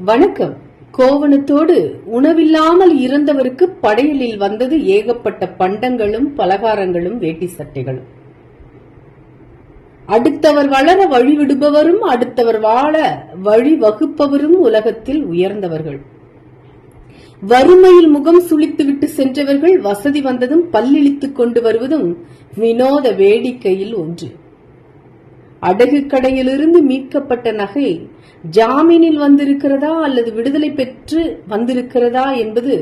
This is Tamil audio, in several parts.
வணக்கம். கோவணத்தோடு உணவில்லாமல் இறந்தவருக்கு படையலில் வந்தது ஏகப்பட்ட பண்டங்களும் பலகாரங்களும் வேட்டி சட்டைகளும். அடுத்தவர் வளர வழிவிடுபவரும் அடுத்தவர் வாழ வழி வகுப்பவரும் உலகத்தில் உயர்ந்தவர்கள். வறுமையில் முகம் சுளித்துவிட்டு சென்றவர்கள் வசதி வந்ததும் பல்லிழித்துக் கொண்டு வருவதும் வினோத வேடிக்கையில் ஒன்று. அடகு கடையிலிருந்து மீட்கப்பட்ட நகை ஜாமீனில் வந்திருக்கிறதா அல்லது விடுதலை பெற்று வந்திருக்கிறதா என்பது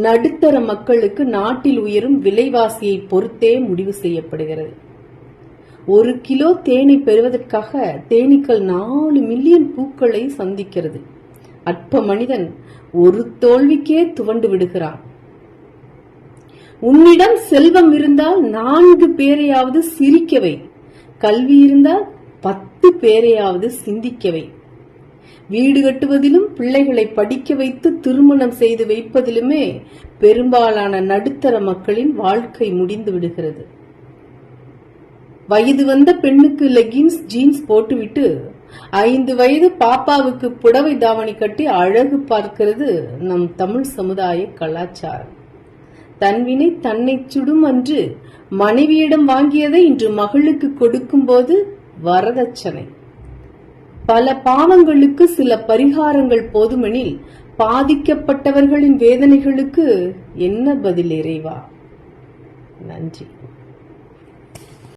நடுத்தர மக்களுக்கு நாட்டில் உயரும் விலைவாசியை பொறுத்தே முடிவு செய்யப்படுகிறது. 1 கிலோ தேனை பெறுவதற்காக தேனீக்கள் 4 மில்லியன் பூக்களை சந்திக்கிறது. அற்ப மனிதன் ஒரு தோல்விக்கே துவண்டு விடுகிறான். உன்னிடம் செல்வம் இருந்தால் 4 பேரையாவது சிரிக்கவை, கல்வி இருந்தால் 10 பேரையாவது சிந்திக்கவை. வீடு கட்டுவதிலும் பிள்ளைகளை படிக்க வைத்து திருமணம் செய்து வைப்பதிலுமே பெரும்பாலான நடுத்தர மக்களின் வாழ்க்கை முடிந்து விடுகிறது. வயது வந்த பெண்ணுக்கு லெகின்ஸ் ஜீன்ஸ் போட்டுவிட்டு 5 வயது பாப்பாவுக்கு புடவை தாவணி கட்டி அழகு பார்க்கிறது நம் தமிழ் சமுதாய கலாச்சாரம். தன்வினை தன்னை சுடும் அன்று மனைவியிடம் வாங்கியதை இன்று மகளுக்கு கொடுக்கும் போது வரதட்சணை. பல பாவங்களுக்கு சில பரிகாரங்கள் போதுமெனில் பாதிக்கப்பட்டவர்களின் வேதனைகளுக்கு என்ன பதில் இறைவா? நன்றி.